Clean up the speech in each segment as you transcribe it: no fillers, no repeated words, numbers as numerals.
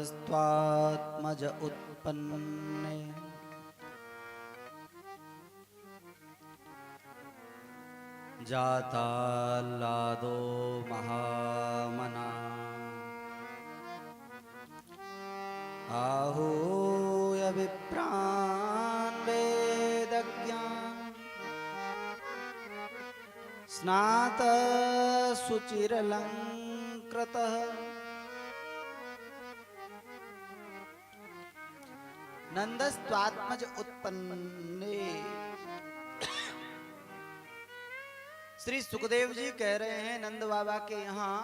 नन्दस्त्वात्मज उत्पन्ने जाताल्लादो महामना आहूय विप्रान् वेदज्ञान् स्नातः शुचिरलङ्कृतः नंदस्त्वात्मज उत्पन्ने। श्री सुखदेव जी कह रहे हैं नंद बाबा के यहाँ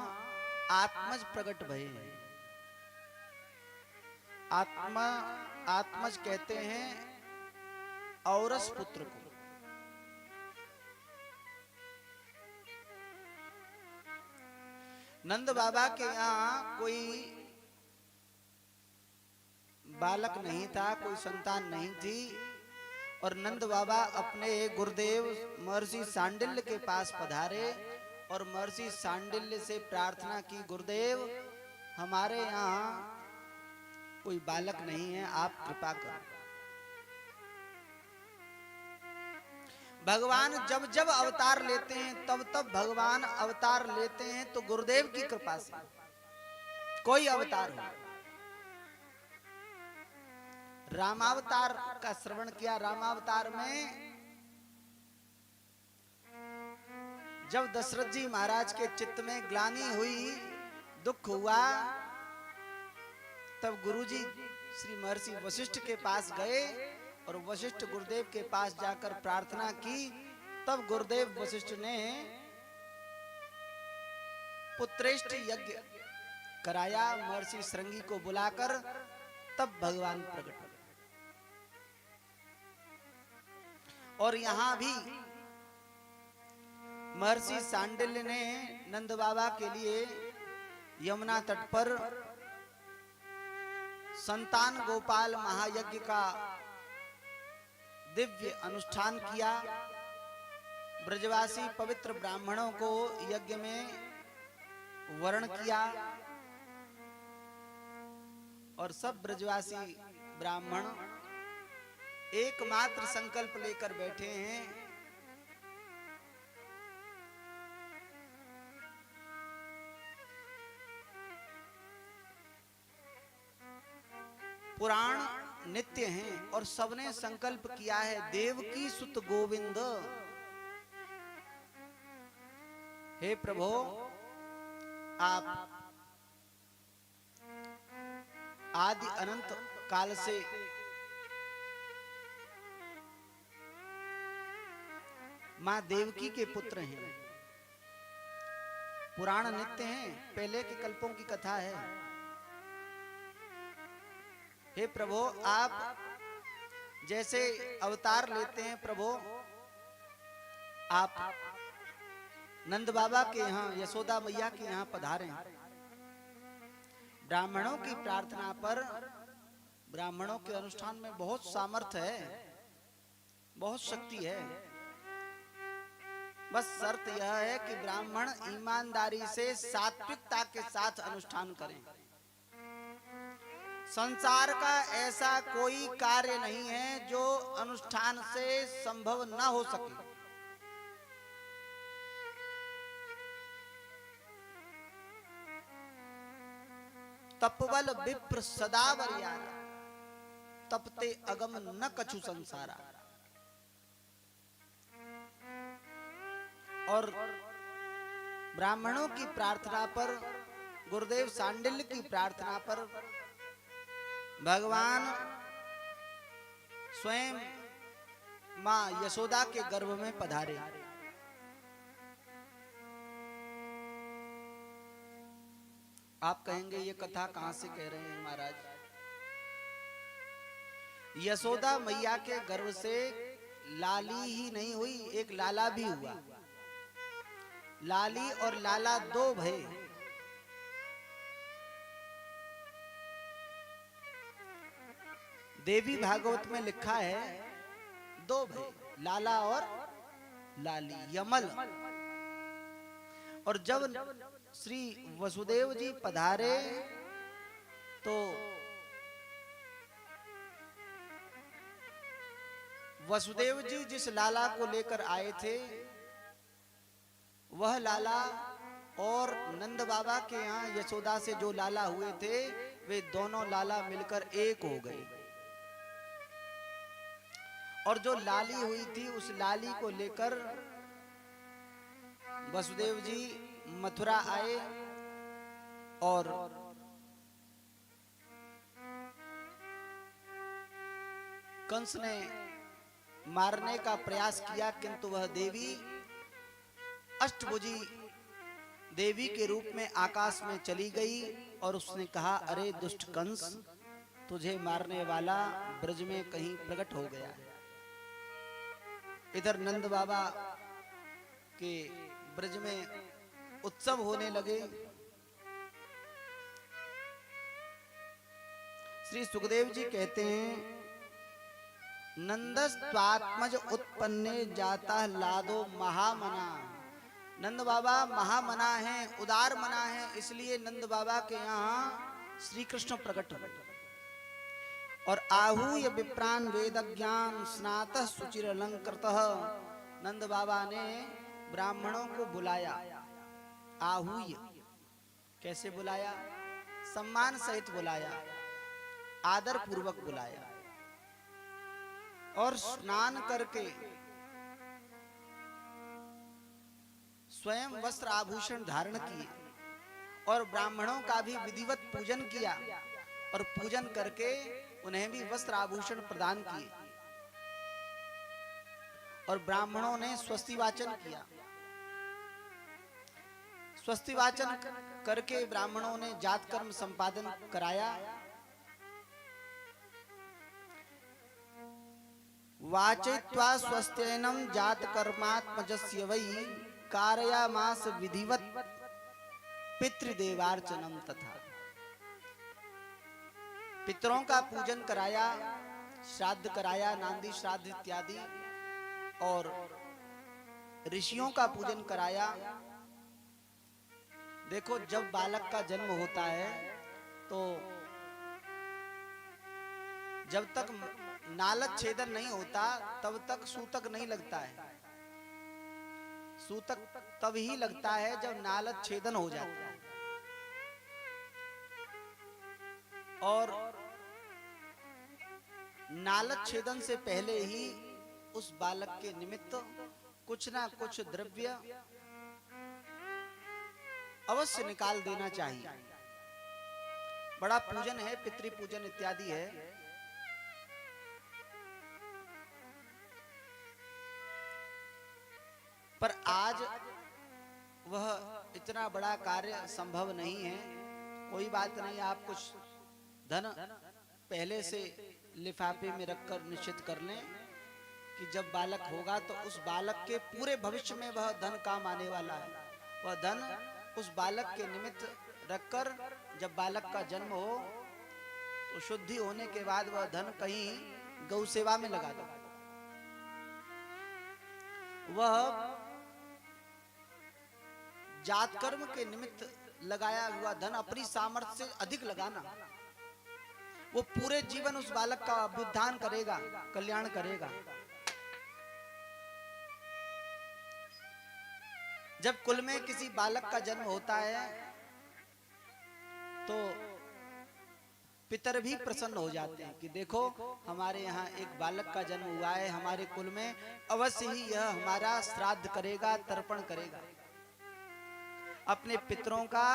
आत्मज प्रकट भये। आत्मज कहते हैं औरस पुत्र को। नंद बाबा के यहाँ कोई बालक नहीं था, कोई संतान नहीं थी, और नंद बाबा अपने गुरुदेव महर्षि सांडिल्य के पास पधारे और महर्षि सांडिल्य से प्रार्थना की, गुरुदेव हमारे यहाँ कोई बालक नहीं है, आप कृपा करो। भगवान जब जब अवतार लेते हैं तब तब भगवान अवतार लेते हैं तो गुरुदेव की कृपा से कोई अवतार हो। रामावतार का श्रवण किया। रामावतार में जब दशरथ जी महाराज के चित्त में ग्लानि हुई, दुख हुआ, तब गुरुजी श्री महर्षि वशिष्ठ के पास गए और वशिष्ठ गुरुदेव के पास जाकर प्रार्थना की। तब गुरुदेव वशिष्ठ ने पुत्रेष्ठ यज्ञ कराया, महर्षि श्रृंगी को बुलाकर, तब भगवान प्रकट हुए। और यहां भी महर्षि सांडिल्य ने नंद बाबा के लिए यमुना तट पर संतान गोपाल महायज्ञ का दिव्य अनुष्ठान किया। ब्रजवासी पवित्र ब्राह्मणों को यज्ञ में वर्ण किया और सब ब्रजवासी ब्राह्मण एकमात्र संकल्प लेकर बैठे हैं, पुराण नित्य हैं और सबने संकल्प किया है, देवकी सुत गोविंद, हे प्रभु आप आदि अनंत काल से मां देवकी के पुत्र हैं। पुराण नित्य हैं, पहले के कल्पों की कथा है। हे प्रभु आप जैसे अवतार लेते हैं, प्रभु आप नंद बाबा के यहाँ, यशोदा मैया के यहाँ पधारे। ब्राह्मणों की प्रार्थना पर, ब्राह्मणों के अनुष्ठान में बहुत सामर्थ्य है, बहुत शक्ति है। बस शर्त यह है कि ब्राह्मण ईमानदारी से सात्विकता के साथ अनुष्ठान करें। संसार का ऐसा कोई कार्य नहीं है जो अनुष्ठान से संभव न हो सके। तपबल विप्र सदा वरियारा, तपते अगम न कछु संसारा। और ब्राह्मणों की प्रार्थना पर, गुरुदेव सांडिल्य की प्रार्थना पर भगवान स्वयं मां यशोदा के गर्भ में पधारे। आप कहेंगे ये कथा कहां से कह रहे हैं महाराज? यशोदा मैया के गर्भ से लाली ही नहीं हुई, एक लाला भी हुआ। लाली और लाला दो भय। देवी भागवत में लिखा है दो भय, लाला और लाली, यमल। और जब श्री वसुदेव जी पधारे तो वसुदेव जी जिस लाला को लेकर आए थे वह लाला और नंद बाबा के यहाँ यशोदा से जो लाला हुए थे वे दोनों लाला मिलकर एक हो गए। और जो लाली हुई थी उस लाली को लेकर वसुदेव जी मथुरा आए और कंस ने मारने का प्रयास किया, किंतु वह देवी अष्टभुजी देवी के रूप में आकाश में चली गई और उसने कहा, अरे दुष्ट कंस, तुझे मारने वाला ब्रज में कहीं प्रकट हो गया है। इधर नंद बाबा के ब्रज में उत्सव होने लगे। श्री सुखदेव जी कहते हैं, नंदस्त्वात्मज उत्पन्ने जाता लादो महामना। नंद बाबा महामना है, उदार मना है, इसलिए नंद बाबा के यहाँ श्री कृष्ण प्रकट हुए। और आहूय विप्रान वेद ज्ञान स्नातः सुचिर अलंकृतः। नंद बाबा ने ब्राह्मणों को बुलाया। आहूय कैसे बुलाया? सम्मान सहित बुलाया, आदर पूर्वक बुलाया। और स्नान करके स्वयं वस्त्र आभूषण धारण किए और ब्राह्मणों का भी विधिवत पूजन किया और पूजन करके उन्हें भी वस्त्र आभूषण प्रदान किए। और ब्राह्मणों ने स्वस्ति वाचन किया। स्वस्ति वाचन करके ब्राह्मणों ने जात कर्म संपादन कराया। वाचयित्वा स्वस्त्यैनं जात कर्मात्मजस्य वै कारयामास विधिवत पितृदेवार्चनम। तथा पितरों का पूजन कराया, श्राद्ध कराया, नांदी श्राद्ध इत्यादि, और ऋषियों का पूजन कराया। देखो, जब बालक का जन्म होता है तो जब तक नालक छेदन नहीं होता तब तक सूतक नहीं लगता है। सूतक तब ही लगता है जब नालक छेदन हो जाता है। और नालक छेदन से पहले ही उस बालक के निमित्त कुछ ना कुछ द्रव्य अवश्य निकाल देना चाहिए। बड़ा पूजन है, पितृ पूजन इत्यादि है। पर आज वह इतना बड़ा कार्य संभव नहीं है। कोई बात नहीं, आप कुछ धन पहले से लिफाफे में रखकर निश्चित कर लें कि जब बालक होगा तो उस बालक के पूरे भविष्य में वह धन काम आने वाला है। वह धन उस बालक के निमित्त रखकर जब बालक का जन्म हो तो शुद्धि होने के बाद वह धन कहीं गौ सेवा में लगा दो। वह जात कर्म के निमित्त लगाया हुआ धन अपनी सामर्थ्य से अधिक लगाना, वो पूरे जीवन उस बालक का अभ्युत्थान करेगा, कल्याण करेगा। जब कुल में किसी बालक का जन्म होता है तो पितर भी प्रसन्न हो जाते हैं कि देखो, हमारे यहाँ एक बालक का जन्म हुआ है, हमारे कुल में अवश्य ही यह हमारा श्राद्ध करेगा, तर्पण करेगा। अपने पितरों का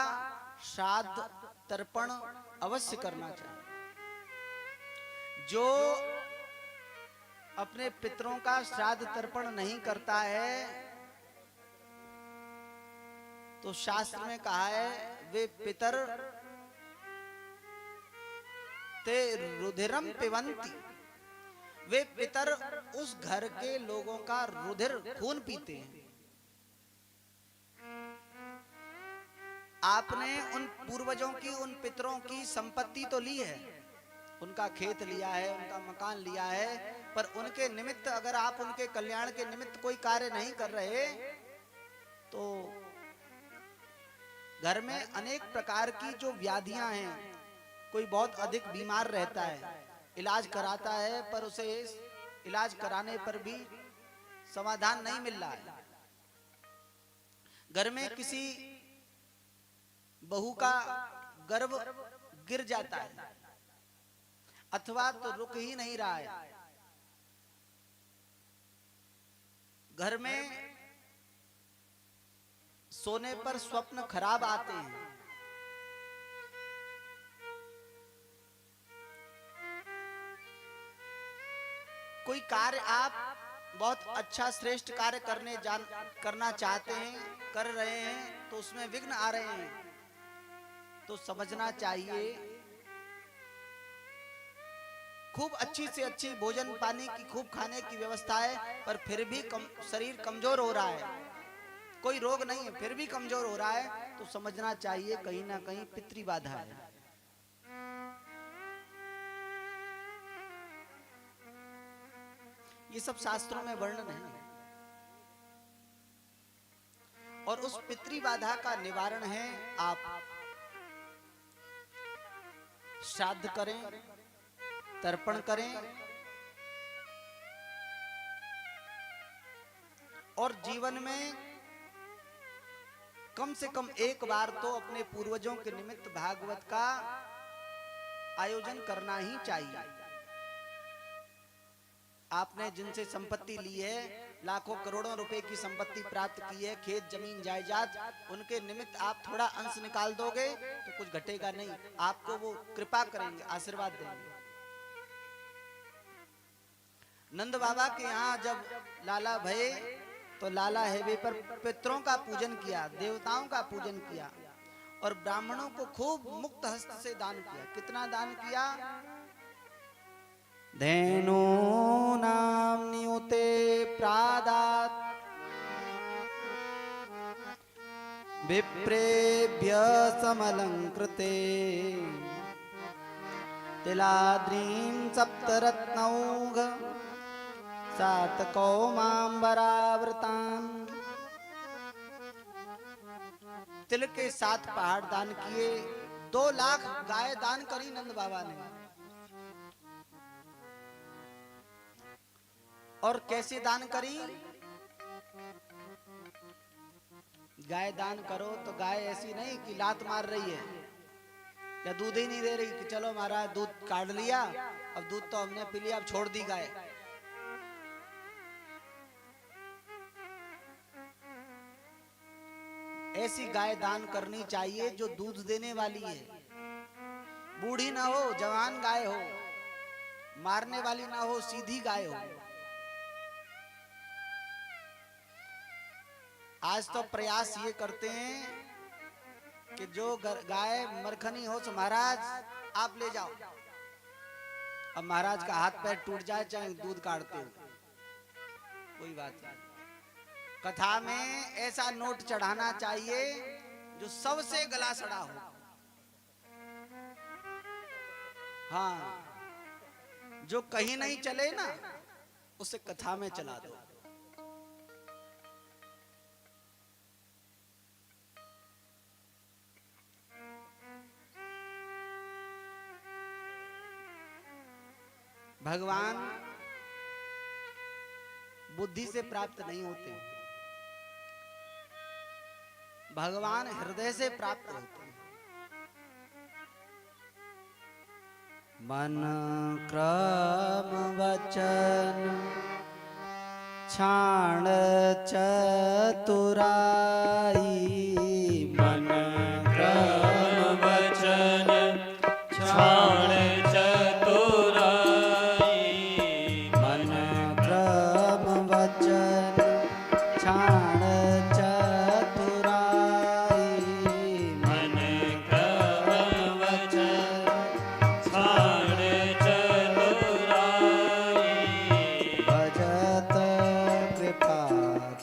श्राद्ध तर्पण अवश्य करना चाहिए। जो अपने पितरों का श्राद्ध तर्पण नहीं करता है तो शास्त्र में कहा है, वे पितर ते रुधिरम पिबंती। वे पितर उस घर के लोगों का रुधिर, खून पीते हैं। आपने उन पूर्वजों की, उन पितरों की संपत्ति तो ली है, उनका खेत लिया है, उनका मकान लिया है, पर उनके निमित्त अगर आप उनके कल्याण के निमित्त कोई कार्य नहीं कर रहे तो घर में अनेक प्रकार की जो व्याधियां हैं, कोई बहुत अधिक बीमार रहता है, इलाज कराता है पर उसे इलाज कराने पर भी समाधान नहीं मिल रहा है। घर में किसी बहू का गर्भ गिर जाता है अथवा तो रुक ही नहीं रहा है। घर में सोने पर स्वप्न खराब आते हैं। कोई कार्य आप बहुत अच्छा श्रेष्ठ कार्य करना चाहते हैं, कर रहे हैं, तो उसमें विघ्न आ रहे हैं, तो समझना चाहिए खूब अच्छी से अच्छी भोजन पानी की खूब खाने की व्यवस्था है, पर फिर भी शरीर कमजोर हो रहा है, कोई रोग नहीं है, फिर भी कमजोर हो रहा है, तो समझना चाहिए कहीं ना कहीं पितृ बाधा है। ये सब शास्त्रों में वर्णन है। और उस पितृ बाधा का निवारण है आप श्राद्ध करें, तर्पण करें और जीवन में कम से कम एक बार तो अपने पूर्वजों के निमित्त भागवत का आयोजन करना ही चाहिए। आपने जिनसे संपत्ति ली है, लाखों करोड़ों रुपए की संपत्ति प्राप्त की है, खेत जमीन जायदाद, उनके निमित्त आप थोड़ा अंश निकाल दोगे तो कुछ घटेगा नहीं, आपको वो कृपा करेंगे, आशीर्वाद देंगे। नंद बाबा के यहाँ जब लाला भये तो लाला हेवे पर पितरों का पूजन किया, देवताओं का पूजन किया और ब्राह्मणों को खूब मुक्त हस्त से दान किया। कितना दान किया? धेनु नाम नियुते प्रादात विप्रेभ्य समलंकृते तिलाद्रीं सप्तरत्नौघ सातकौमांबरावृतां। तिल के 7 पहाड़ दान किए, 2 लाख गाय दान करी नंद बाबा ने। और कैसे दान करी? गाय दान करो तो गाय ऐसी नहीं कि लात मार रही है या दूध ही नहीं दे रही कि चलो महाराज दूध काट लिया, अब दूध तो हमने पी लिया, अब छोड़ दी गाय। ऐसी गाय दान करनी चाहिए जो दूध देने वाली है, बूढ़ी ना हो, जवान गाय हो, मारने वाली ना हो, सीधी गाय हो। आज तो प्रयास ये करते हैं कि जो गाय मरखनी हो तो महाराज आप ले जाओ, अब महाराज का हाथ पैर टूट जाए चाहे दूध काटते हो, कोई बात नहीं। कथा में ऐसा नोट चढ़ाना चाहिए जो सबसे गला सड़ा हो। हाँ, जो कहीं नहीं चले ना उसे कथा में चला दो। भगवान बुद्धि से प्राप्त नहीं होते, भगवान हृदय से प्राप्त होते हैं। मन क्रम वचन छाण चतुराई, मन क्रम वचन छाण चतुराई, मन क्रम वचन छाण चतुराई, मन क्रम वचन छाण चतुराई, भजत कृपा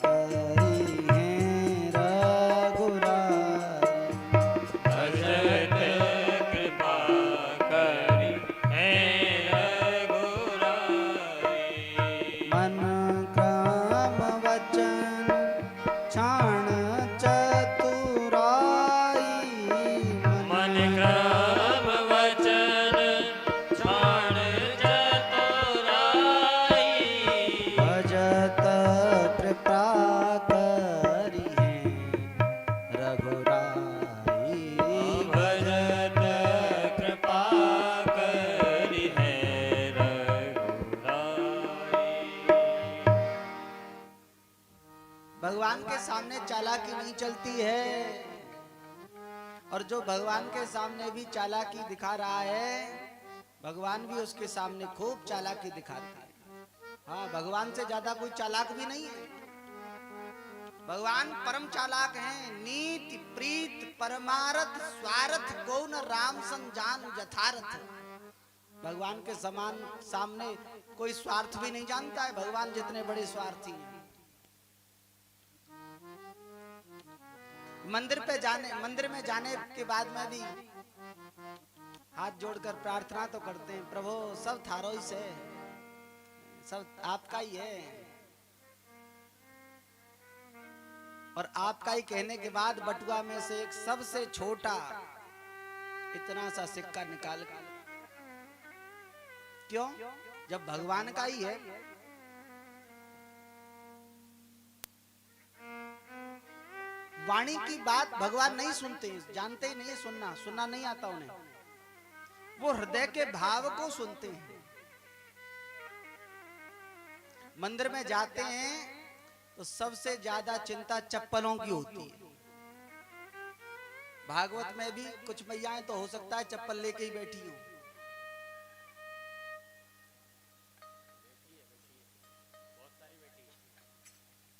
करी है चालाकी नहीं चलती है, और जो भगवान के सामने भी चालाकी दिखा रहा है, भगवान भी उसके सामने खूब चालाकी दिखाता है। हाँ, भगवान से ज्यादा कोई चालाक भी नहीं है। भगवान परम चालाक हैं। नीति प्रीत परमारथ स्वार्थ कौन राम संजान यथार्थ। भगवान के समान सामने कोई स्वार्थ भी नहीं जानता है। भगवान जितने बड़े स्वार्थी हैं। मंदिर में जाने के बाद में भी हाथ जोड़कर प्रार्थना तो करते हैं, प्रभु सब थारो ही से, सब आपका ही है। और आपका ही कहने के बाद बटुआ में से एक सबसे छोटा इतना सा सिक्का निकाल कर, क्यों? जब भगवान का ही है। वाणी की बात भगवान नहीं सुनते, जानते ही नहीं, सुनना नहीं आता उन्हें। वो हृदय के भाव को सुनते हैं। मंदिर में जाते हैं तो सबसे ज्यादा चिंता चप्पलों की होती है। भागवत में भी कुछ मैयाएं तो हो सकता है चप्पल लेके ही बैठी हो।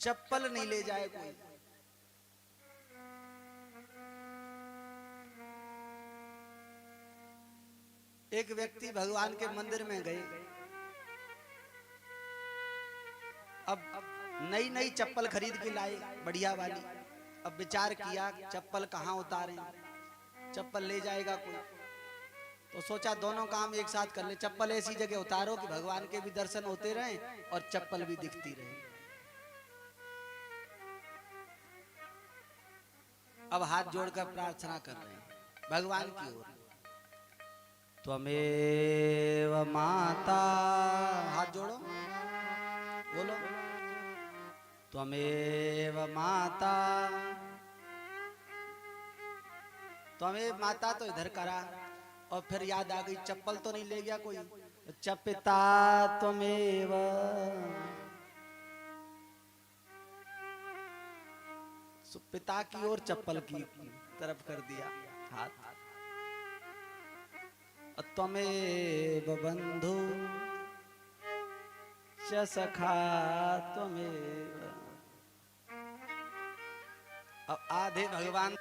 चप्पल नहीं ले जाए कोई। एक व्यक्ति भगवान के मंदिर में गए। अब नई चप्पल खरीद के लाए, बढ़िया वाली। अब विचार किया चप्पल कहाँ उतारें, चप्पल ले जाएगा कोई, तो सोचा दोनों काम एक साथ कर ले। चप्पल ऐसी जगह उतारो कि भगवान के भी दर्शन होते रहें और चप्पल भी दिखती रहे। अब हाथ जोड़कर प्रार्थना कर रहे हैं भगवान की ओर। त्वमेव माता, हाथ जोड़ो, बोलो त्वमेव माता। त्वमेव माता तो इधर करा, और फिर याद आ गई चप्पल तो नहीं ले गया कोई। चपिता त्वमेव, पिता की ओर चप्पल की तरफ कर दिया हाथ। त्वमेव बंधु च सखा त्वमेव। अब आधे भगवान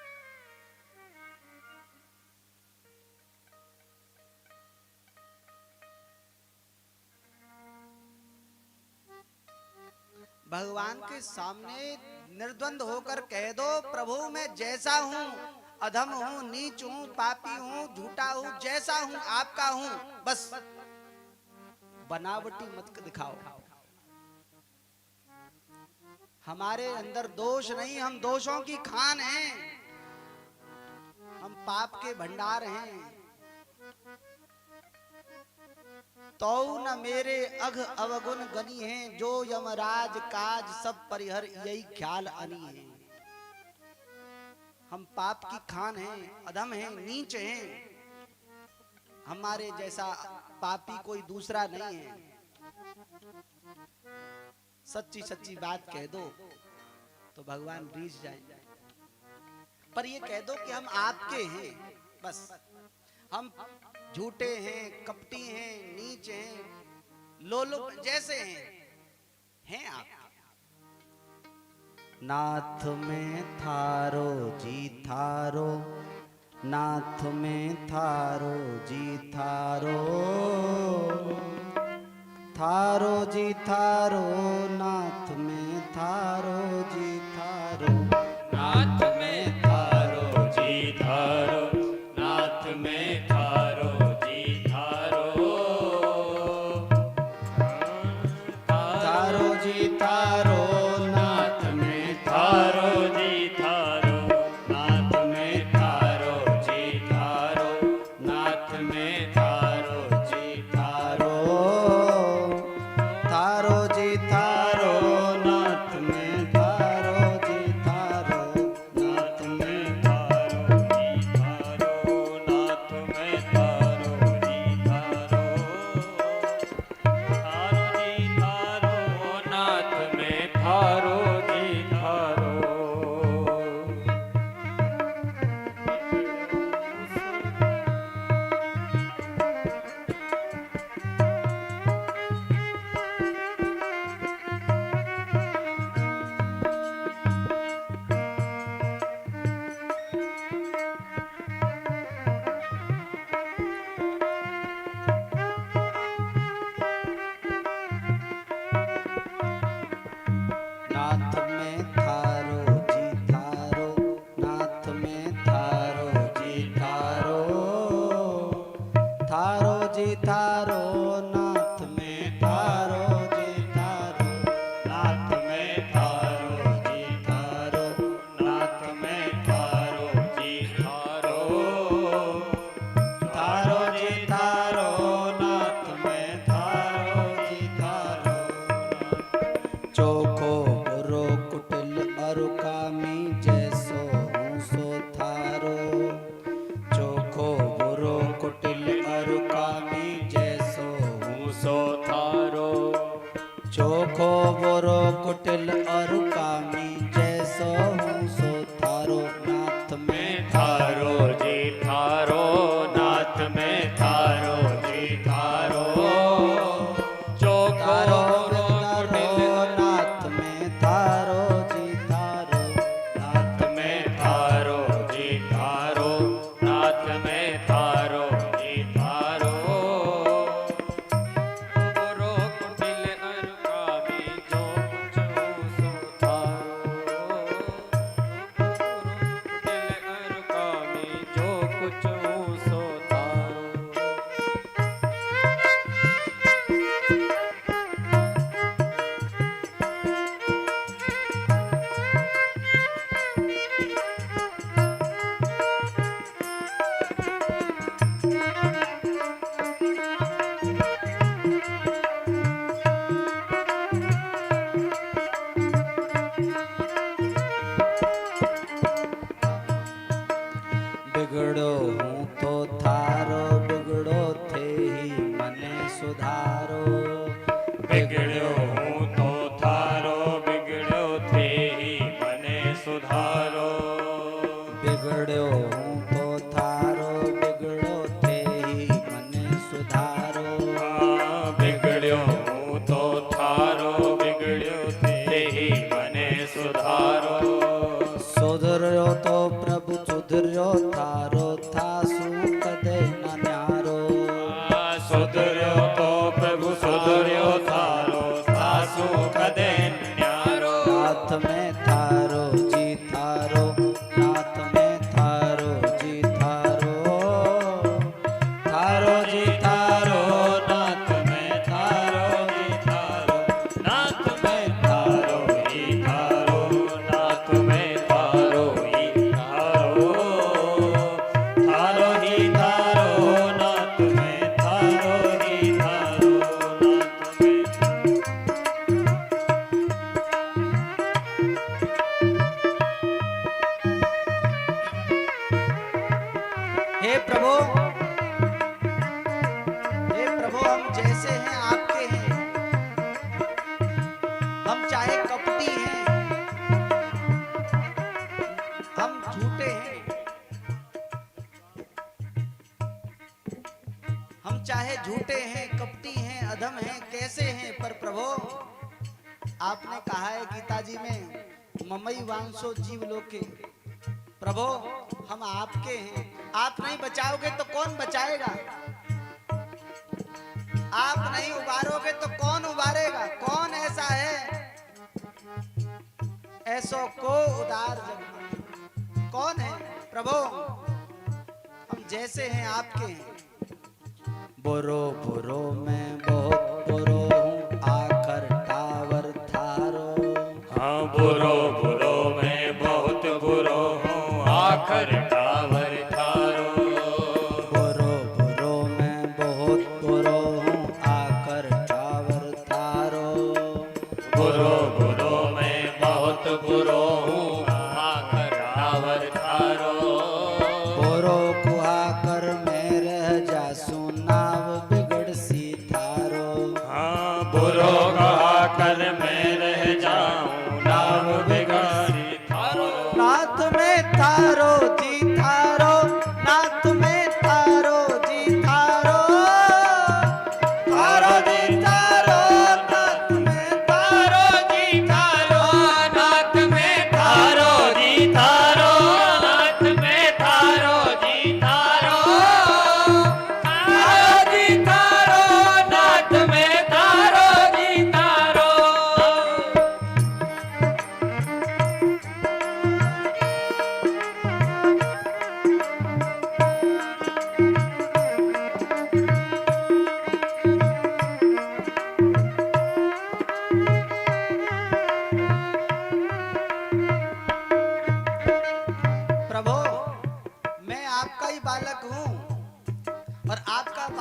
भगवान के सामने निर्द्वंद होकर कह दो, प्रभु मैं जैसा हूं, अधम हूं, नीच हूं, पापी हूं, झूठा हूं, जैसा हूं आपका हूं, बस बनावटी मत दिखाओ। हमारे अंदर दोष नहीं, हम दोषों की खान हैं, हम पाप के भंडार हैं। तो न मेरे अघ अवगुण गनी हैं, जो यमराज काज सब परिहर यही ख्याल अनी है। हम पाप की खान हैं, अधम हैं, नीच हैं। हमारे जैसा पापी कोई दूसरा नहीं है। सच्ची सच्ची बात कह दो तो भगवान रीझ जाए। पर ये कह दो कि हम आपके हैं, बस। हम झूठे हैं, कपटी हैं, नीच हैं, लोलुप जैसे हैं आप। नाथ में थारो जी थारो, नाथ में थारो जी थारो, थारो जी थारो, नाथ में थारो जी थारो, नाथ में थारो जी थारो, नाथ में थारो जी थारो, थारो जी थारो, नाथ में थारो जी थारो, नाथ में थारो जी थारो, नाथ में थारो जी थारो, थारो जी थारो। जी थारो नाथ में थारो जी थारो नाथ में थारो जी थारो नाथ में थारो जी थारो थारो जी थारो नाथ में थारो जी थारो चोखो बुरो कुटिल अरु कामी जैसो हूँ सो थारो चोखो बुरो कुटिल अरु कामी जैसो हूँ सो थारो चोखो बुरो कुटिल अरु कामी जैसो हूँ सो थारो नाथ में थारो जी थारो नाथ में थारो जी थारो चोखो थारो बुरो कुटिल नाथ में थारो जी थारो नाथ में थारो जी थारो नाथ में थारो जी थारो बुरो कुटिल अरु कामी जो कुछ हो सो थारो कुटिल अरु कामी जो कुछ हो सो थारो बिगड़ो हूँ तो थारो बिगड़ो थे ही मने सुधारो बिगड़ो हूँ तो थारो बिगड़ो थे ही मने सुधारो बिगड़ो हूँ तो थारो बिगड़ो थे ही मने सुधारो बिगड़ो हूँ तो थारो बिगड़ो थे ही मने सुधारो सुधरो तो प्रभु सुधरो थारो थासु कदे न न्यारो सुधर्यो तो प्रभु सुधर्यो थारो सासु कदे न्यारो नाथ में थारो जी थारो नाथ में थारो जी थारो थारो जी थारो नाथ में थारो जी थारो नाथ में थारो ही थारो नाथ में थारो ही थारो थारो ही थारो नाथ में थारो ही थारो नाथ में हे प्रभु हम जैसे हैं आपके हैं हम चाहे कपटी हैं हम झूठे हैं हम चाहे झूठे हैं कपटी हैं अधम हैं कैसे हैं पर प्रभु आपने कहा है गीता जी में ममई वांसो जीव लोके प्रभु हम आपके हैं आप नहीं बचाओगे तो कौन बचाएगा आप नहीं उबारोगे तो कौन उबारेगा कौन ऐसा है ऐसो को उदार जग कौन है प्रभु हम जैसे हैं आपके हैं बुरो बुरो में बहुत बुरो हूँ आखर टावर थारो हाँ बुरो बुरो में बहुत बुरो हूँ आखर टावर थारो बुरो बुरो में बहुत बुरो हूँ आखर टावर थारो बुरो बुरो में बहुत बुरो हूँ आखर टावर थारो बुरो कुहा कर में रह जा सुनाव बिगड़ सी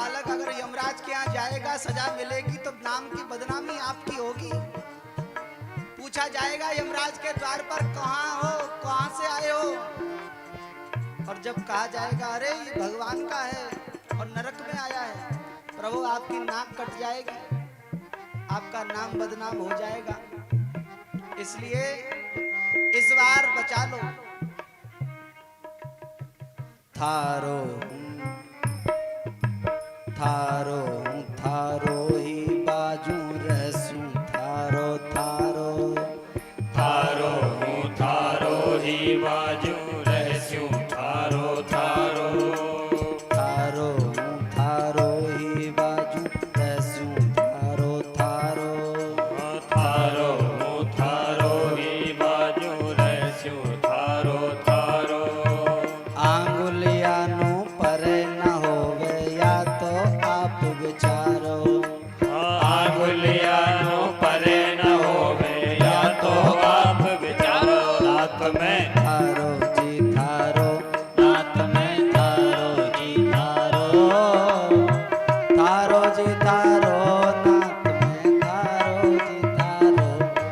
बालक अगर यमराज के यहाँ जाएगा, सजा मिलेगी तो नाम की बदनामी आपकी होगी। पूछा जाएगा यमराज के द्वार पर, कहाँ हो, कहाँ से आए हो? और जब कहा जाएगा अरे ये भगवान का है और नरक में आया है, प्रभु आपकी नाक कट जाएगी, आपका नाम बदनाम हो जाएगा। इसलिए इस बार बचा लो। थारो थारो थारो ही बाजू रहसू, थारो थारो थारो थारो ही बाजू रहस्यू, थारो थारो थारो थारो ही बाजू रहसू, थारो थारो थारो थारो ही बाजू रहस्यू, थारो थारो आंगुलिया नो पर न होवे या तो आप विचारो, आंगुलिया नो परे न होवे या तो आप विचारो। नाथ में थारो जी थारो, नाथ में थारो जी थारो, थारो जी थारो, नाथ में थारो जी थारो।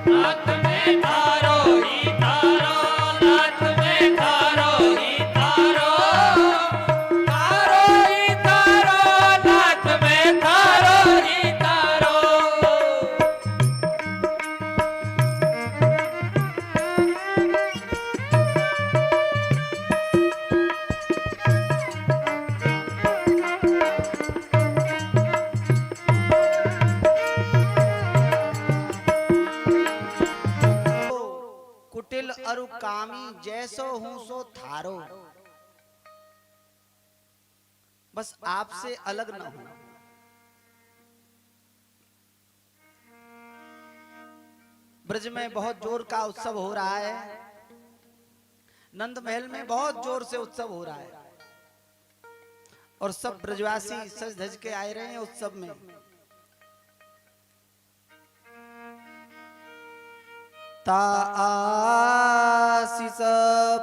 नाथ में थारो ही थारो, नाथ में थारो ही थारो, थारो ही थारो, नाथ में थारो ही थारो। कुटिल अरु कामी जैसो हूं सो थारो, बस आपसे अलग न हो। ब्रज में बहुत जोर का उत्सव हो रहा है, नंद महल में बहुत जोर से उत्सव हो रहा है और सब ब्रजवासी सज धज के आए रहे हैं उत्सव में। ता आशीष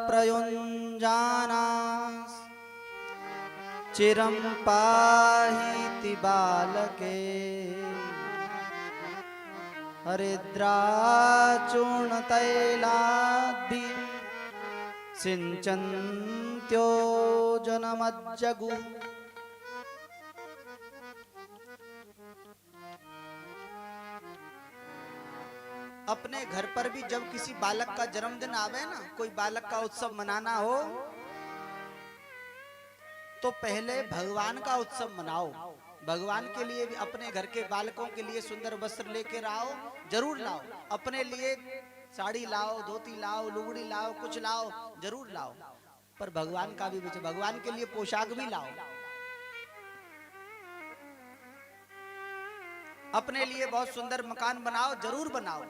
प्रयुञ्जानास चिरं पाहीति बालके, हरिद्राचूर्णतैलाद्भि सिञ्चन्त्यो जनमज्जगु। अपने घर पर भी जब किसी बालक का जन्मदिन आवे ना, कोई बालक का उत्सव मनाना हो, तो पहले भगवान का उत्सव मनाओ। भगवान के लिए भी अपने घर के बालकों के लिए सुंदर वस्त्र लेकर आओ, जरूर लाओ। अपने लिए साड़ी लाओ, धोती लाओ, लुगड़ी लाओ, कुछ लाओ, जरूर लाओ। पर भगवान का भी बचे, भगवान के लिए पोशाक भी लाओ। अपने लिए बहुत सुंदर मकान बनाओ, जरूर बनाओ।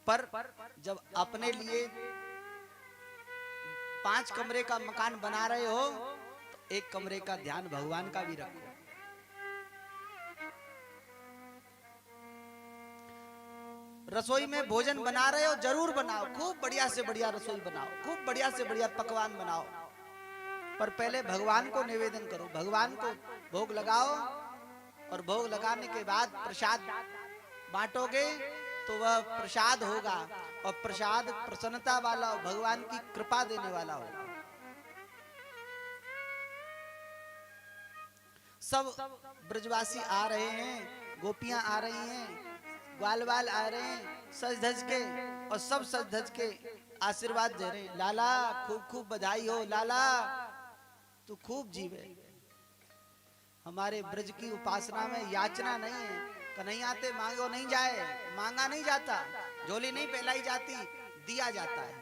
पर जब अपने लिए 5 कमरे का मकान बना रहे हो, तो 1 कमरे का ध्यान भगवान का भी रखो। रसोई में भोजन बना रहे हो, जरूर बनाओ, खूब बढ़िया से बढ़िया रसोई बनाओ, खूब बढ़िया से बढ़िया पकवान बनाओ। पर पहले भगवान को निवेदन करो, भगवान को भोग लगाओ, और भोग लगाने के बाद प्रसाद बांटोगे तो वह प्रसाद होगा, और प्रसाद प्रसन्नता वाला हो, भगवान की कृपा देने वाला हो। सब ब्रजवासी आ रहे हैं, गोपियां आ रही हैं, ग्वाल बाल आ रहे हैं सज धज के, और सब सज धज के आशीर्वाद दे रहे हैं। लाला खूब खूब बधाई हो, लाला तू खूब जीवे। हमारे ब्रज की उपासना में याचना नहीं है, कन्हैया ते मांगो नहीं जाए, मांगा नहीं जाता, झोली नहीं फैलाई जाती, दिया जाता है।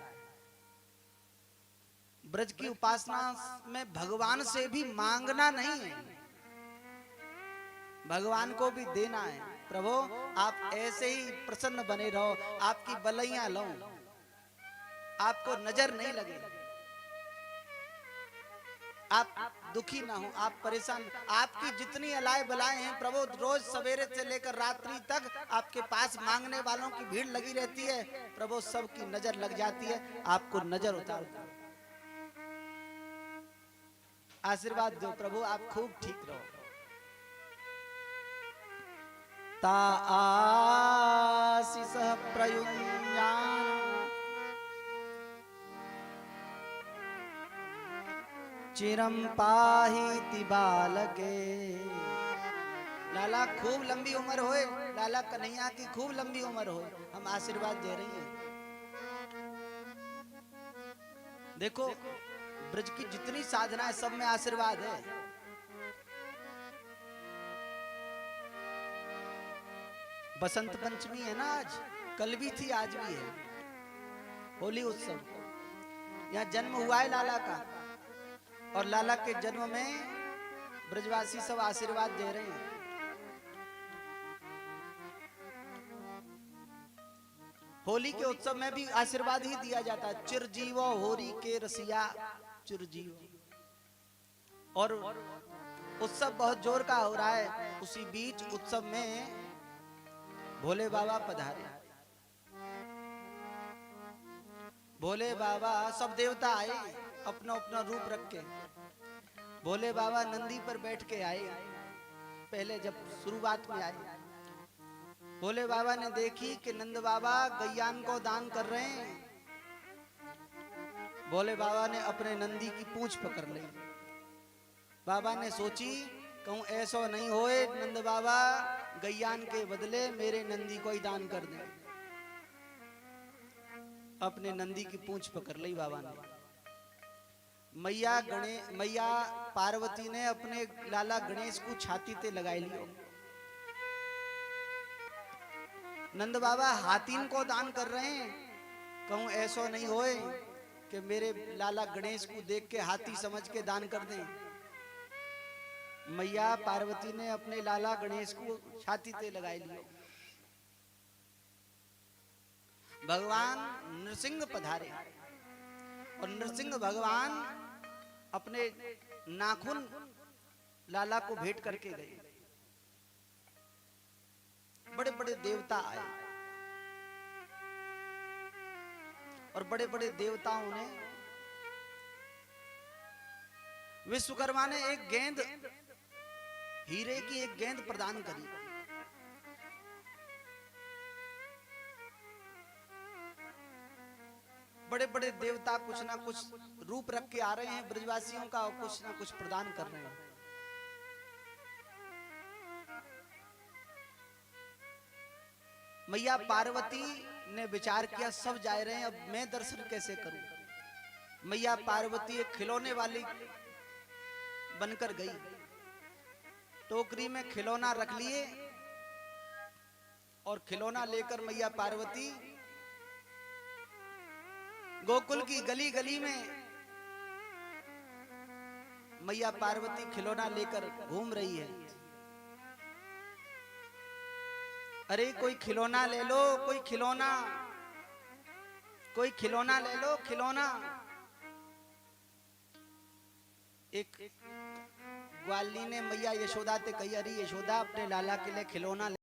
ब्रज की उपासना में भगवान से भी मांगना नहीं है, भगवान को भी देना है। प्रभु आप ऐसे ही प्रसन्न बने रहो, आपकी बलैया लो, आपको नजर नहीं लगे, आप दुखी ना हो, आप परेशान। आपकी जितनी अलाए बलाएं हैं प्रभु, रोज सवेरे से लेकर रात्रि तक आपके पास मांगने वालों की भीड़ लगी रहती है। प्रभु सबकी नजर लग जाती है, आपको नजर उतार दो, आशीर्वाद दो प्रभु, आप खूब ठीक रहो। ता आशीष प्रयुञ्जान चिरम पाहीति बालके। लाला खूब लंबी उम्र होए, लाला कन्हैया की खूब लंबी उम्र होए, हम आशीर्वाद दे रही हैं। देखो ब्रज की जितनी साधना है सब में आशीर्वाद है। बसंत पंचमी है ना आज, कल भी थी आज भी है, होली उत्सव। यहाँ जन्म हुआ है लाला का, और लाला के जन्म में ब्रजवासी सब आशीर्वाद दे रहे हैं। होली के उत्सव में भी आशीर्वाद ही दिया जाता है, चिरजीवो होरी के रसिया चिरजीव। और उत्सव बहुत जोर का हो रहा है, उसी बीच उत्सव में भोले बाबा पधारे। भोले बाबा सब देवता आए अपना अपना रूप रख के। भोले बाबा नंदी पर बैठ के आए, पहले जब शुरुआत में आए भोले बाबा ने देखी कि नंद बाबा गैयान को दान कर रहे हैं। भोले बाबा ने अपने नंदी की पूंछ पकड़ ली। बाबा ने सोची कहूं ऐसा नहीं होए, नंद बाबा गैयान के बदले मेरे नंदी को ही दान कर दें। अपने नंदी की पूंछ पकड़ ली बाबा ने। मैया पार्वती ने अपने लाला गणेश को छाती ते लगाई लियो। नंद बाबा हाथीन को दान कर रहे हैं, कहूं ऐसा नहीं होए कि मेरे लाला गणेश को देख के हाथी समझ के दान कर दें। मैया पार्वती ने अपने लाला गणेश को छाती ते लगाई लियो। भगवान नृसिंह पधारे, और नृसिंह भगवान अपने नाखून लाला को भेंट करके गए। बड़े बड़े देवता आए, और बड़े बड़े देवताओं ने, विश्वकर्मा ने एक गेंद, हीरे की एक गेंद प्रदान करी। बड़े बड़े देवता कुछ ना कुछ रूप रख के आ रहे हैं ब्रजवासियों का, और कुछ ना कुछ प्रदान कर रहे हैं। मैया पार्वती ने विचार किया सब जा रहे हैं, अब मैं दर्शन कैसे करूं। मैया पार्वती एक खिलौने वाली बनकर गई, टोकरी में खिलौना रख लिए, और खिलौना लेकर मैया पार्वती गोकुल की गली गली में मैया पार्वती खिलौना लेकर घूम रही है। अरे कोई खिलौना ले लो, कोई खिलौना, कोई खिलौना ले लो, खिलौना। एक ग्वाली ने मैया यशोदा ते कही, अरे यशोदा अपने लाला के लिए खिलौना